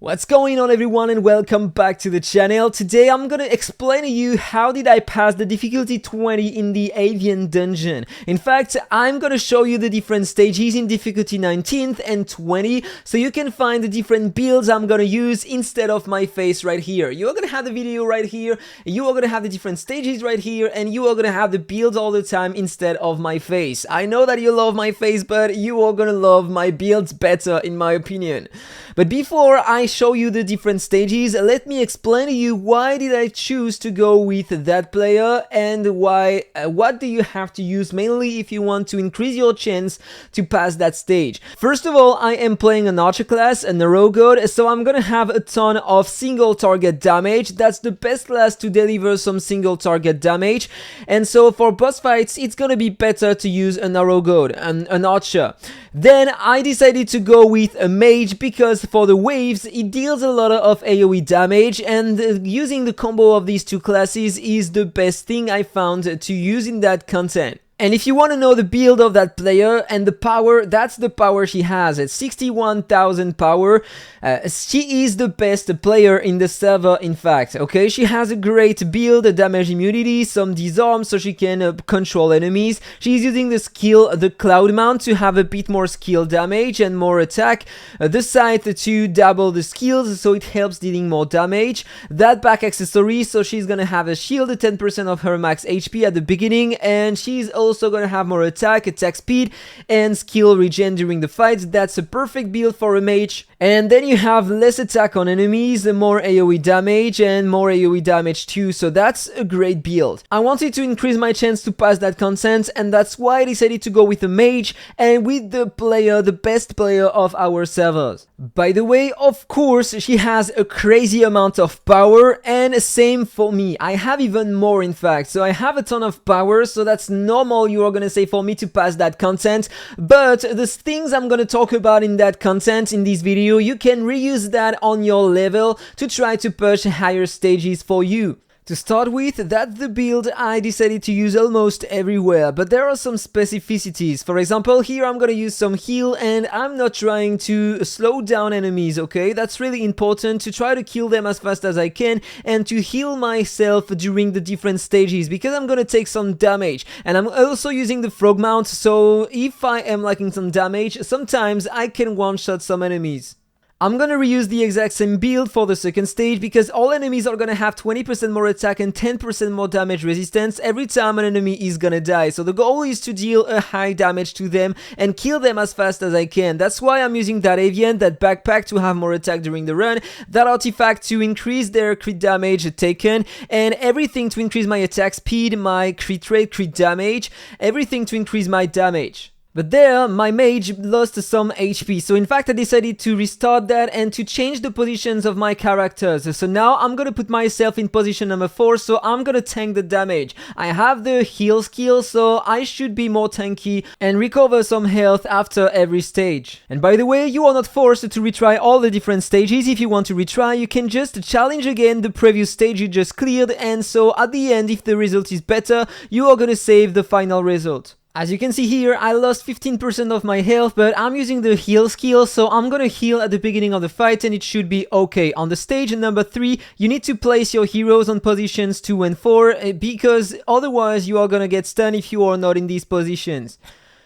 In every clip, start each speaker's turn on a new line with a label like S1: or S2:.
S1: What's going on everyone and welcome back to the channel. Today I'm gonna explain to you how did I pass the difficulty 20 in the Avian dungeon. In fact, I'm gonna show you the different stages in difficulty 19th and 20 so you can find the different builds I'm gonna use instead of my face right here. You are gonna have the video right here, you are gonna have the different stages right here, and you are gonna have the builds all the time instead of my face. I know that you love my face, but you are gonna love my builds better in my opinion. But before I show you the different stages, let me explain to you why did I choose to go with that player and why what do you have to use mainly if you want to increase your chance to pass that stage. First of all, I am playing an archer class, a narrow god, so I'm gonna have a ton of single target damage. That's the best class to deliver some single target damage, and so for boss fights it's gonna be better to use a narrow god, an archer. Then I decided to go with a mage because for the waves it deals a lot of AoE damage, and using the combo of these two classes is the best thing I found to use in that content. And if you want to know the build of that player and the power, that's the power she has at 61,000 power. She is the best player in the server, in fact. Okay, she has a great build, a damage immunity, some disarm so she can control enemies. She's using the skill, the cloud mount, to have a bit more skill damage and more attack. The scythe to double the skills so it helps dealing more damage. That back accessory, so she's gonna have a shield, 10% of her max HP at the beginning, and she's also gonna have more attack speed, and skill regen during the fight. That's a perfect build for a mage. And then you have less attack on enemies, more AoE damage, and more AoE damage too, so that's a great build. I wanted to increase my chance to pass that content, and that's why I decided to go with a mage and with the player, the best player of our servers. By the way, of course, she has a crazy amount of power, and same for me. I have even more, in fact, so I have a ton of power, so that's normal, you are gonna say, for me to pass that content. But the things I'm gonna talk about in that content in this video, you can reuse that on your level to try to push higher stages for you. To start with, that's the build I decided to use almost everywhere, but there are some specificities. For example, here I'm gonna use some heal, and I'm not trying to slow down enemies, okay? That's really important, to try to kill them as fast as I can and to heal myself during the different stages, because I'm gonna take some damage. And I'm also using the frog mount, so if I am lacking some damage, sometimes I can one-shot some enemies. I'm gonna reuse the exact same build for the second stage because all enemies are gonna have 20% more attack and 10% more damage resistance every time an enemy is gonna die. So the goal is to deal a high damage to them and kill them as fast as I can. That's why I'm using that avian, that backpack to have more attack during the run, that artifact to increase their crit damage taken, and everything to increase my attack speed, my crit rate, crit damage, everything to increase my damage. But there, my mage lost some HP, so in fact I decided to restart that and to change the positions of my characters. So now I'm gonna put myself in position number 4, so I'm gonna tank the damage. I have the heal skill, so I should be more tanky and recover some health after every stage. And by the way, you are not forced to retry all the different stages. If you want to retry, you can just challenge again the previous stage you just cleared, and so at the end, if the result is better, you are gonna save the final result. As you can see here, I lost 15% of my health, but I'm using the heal skill, so I'm gonna heal at the beginning of the fight and it should be okay. On the stage number 3, you need to place your heroes on positions 2 and 4, because otherwise you are gonna get stunned if you are not in these positions.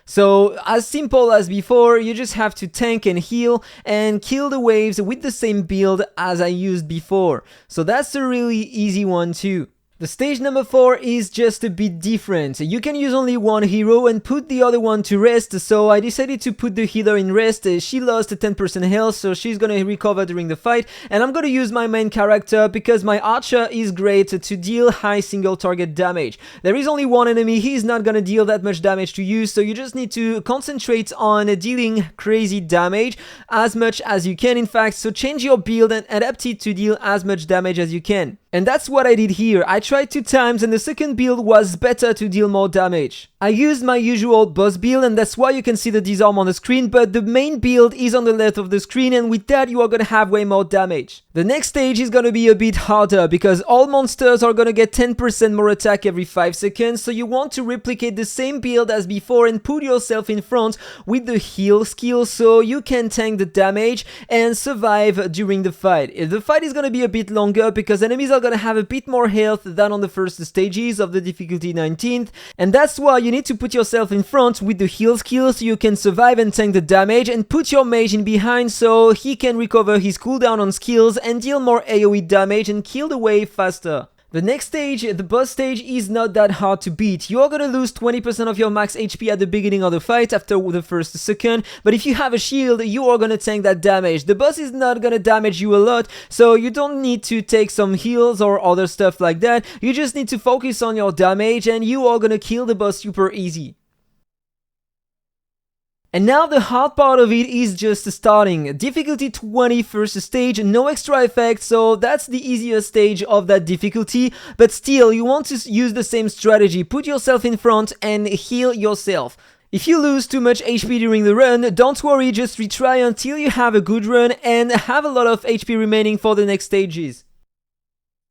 S1: So, as simple as before, you just have to tank and heal and kill the waves with the same build as I used before. So that's a really easy one too. The stage number 4 is just a bit different. You can use only one hero and put the other one to rest, so I decided to put the healer in rest. She lost 10% health, so she's gonna recover during the fight, and I'm gonna use my main character because my archer is great to deal high single target damage. There is only one enemy, he's not gonna deal that much damage to you, so you just need to concentrate on dealing crazy damage as much as you can, in fact, so change your build and adapt it to deal as much damage as you can. And that's what I did here. I tried 2 times and the second build was better to deal more damage. I used my usual boss build and that's why you can see the disarm on the screen, but the main build is on the left of the screen and with that you are gonna have way more damage. The next stage is gonna be a bit harder because all monsters are gonna get 10% more attack every 5 seconds, so you want to replicate the same build as before and put yourself in front with the heal skill so you can tank the damage and survive during the fight. The fight is gonna be a bit longer because enemies are gonna have a bit more health than on the first stages of the difficulty 19th, and that's why you need to put yourself in front with the heal skill so you can survive and tank the damage, and put your mage in behind so he can recover his cooldown on skills and deal more AoE damage and kill the wave faster. The next stage, the boss stage, is not that hard to beat. You are gonna lose 20% of your max HP at the beginning of the fight after the first second, but if you have a shield, you are gonna tank that damage. The boss is not gonna damage you a lot, so you don't need to take some heals or other stuff like that. You just need to focus on your damage and you are gonna kill the boss super easy. And now the hard part of it is just starting. Difficulty 20 first stage, no extra effect, so that's the easiest stage of that difficulty, but still you want to use the same strategy. Put yourself in front and heal yourself. If you lose too much HP during the run, don't worry, just retry until you have a good run and have a lot of HP remaining for the next stages.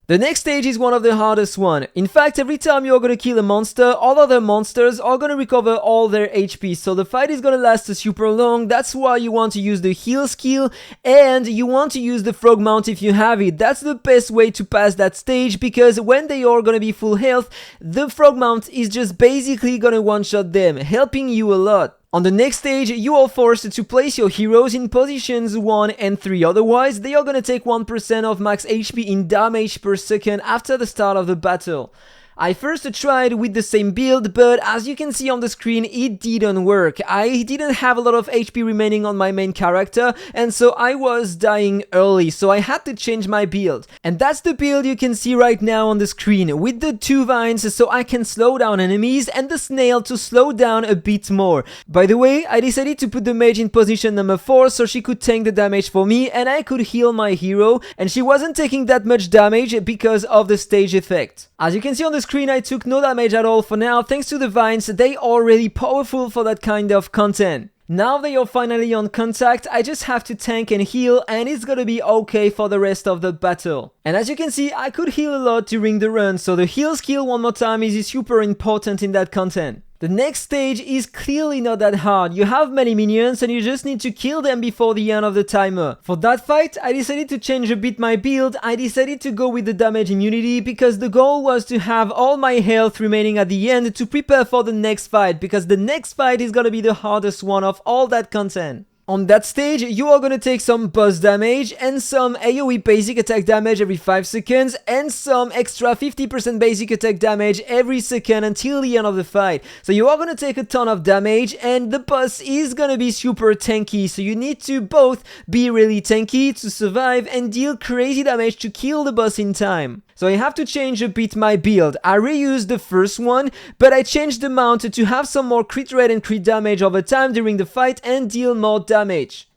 S1: The next stage is one of the hardest one. In fact, every time you're gonna kill a monster, all other monsters are gonna recover all their HP, so the fight is gonna last super long. That's why you want to use the heal skill and you want to use the frog mount if you have it. That's the best way to pass that stage because when they are gonna be full health, the frog mount is just basically gonna one-shot them, helping you a lot. On the next stage, you are forced to place your heroes in positions 1 and 3, otherwise they are gonna take 1% of max HP in damage per second after the start of the battle. I first tried with the same build, but as you can see on the screen, it didn't work. I didn't have a lot of HP remaining on my main character, and so I was dying early, so I had to change my build. And that's the build you can see right now on the screen, with the 2 vines so I can slow down enemies, and the snail to slow down a bit more. By the way, I decided to put the mage in position number 4 so she could tank the damage for me, and I could heal my hero, and she wasn't taking that much damage because of the stage effect. As you can see on the screen, I took no damage at all for now, thanks to the vines. They are really powerful for that kind of content. Now they are finally on contact, I just have to tank and heal and it's gonna be okay for the rest of the battle. And as you can see, I could heal a lot during the run, so the heal skill one more time is super important in that content. The next stage is clearly not that hard. You have many minions and you just need to kill them before the end of the timer. For that fight, I decided to change a bit my build. I decided to go with the damage immunity because the goal was to have all my health remaining at the end to prepare for the next fight, because the next fight is gonna be the hardest one of all that content. On that stage, you are gonna take some boss damage and some AoE basic attack damage every 5 seconds and some extra 50% basic attack damage every second until the end of the fight. So you are gonna take a ton of damage and the boss is gonna be super tanky, so you need to both be really tanky to survive and deal crazy damage to kill the boss in time. So I have to change a bit my build. I reused the first one, but I changed the mount to have some more crit rate and crit damage over time during the fight and deal more damage.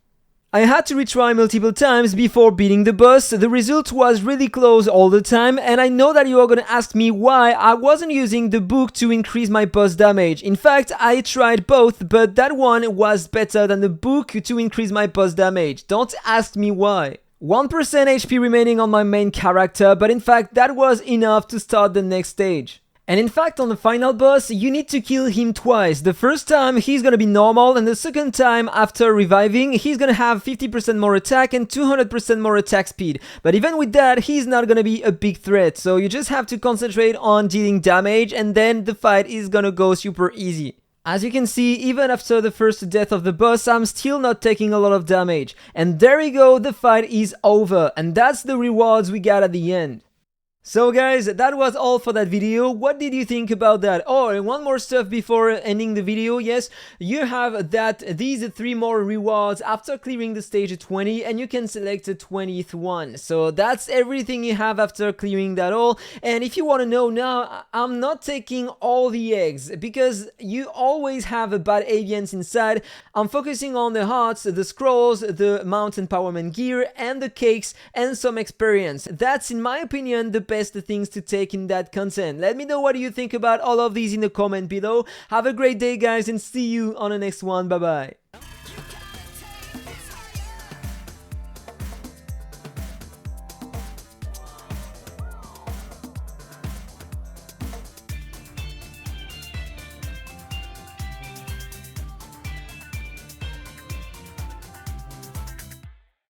S1: I had to retry multiple times before beating the boss. The result was really close all the time, and I know that you are gonna ask me why I wasn't using the book to increase my boss damage. In fact, I tried both, but that one was better than the book to increase my boss damage. Don't ask me why. 1% HP remaining on my main character, but in fact that was enough to start the next stage. And in fact, on the final boss, you need to kill him twice. The first time he's gonna be normal, and the second time after reviving, he's gonna have 50% more attack and 200% more attack speed. But even with that, he's not gonna be a big threat, so you just have to concentrate on dealing damage and then the fight is gonna go super easy. As you can see, even after the first death of the boss, I'm still not taking a lot of damage. And there we go, the fight is over, and that's the rewards we got at the end. So guys, that was all for that video. What did you think about that? Oh, and one more stuff before ending the video. Yes, you have these 3 more rewards after clearing the stage 20, and you can select the 20th one. So that's everything you have after clearing that all. And if you want to know now, I'm not taking all the eggs because you always have a bad avians inside. I'm focusing on the hearts, the scrolls, the mount empowerment gear, and the cakes, and some experience. That's, in my opinion, the best things to take in that content. Let me know what you think about all of these in the comment below. Have a great day, guys, and see you on the next one. Bye bye.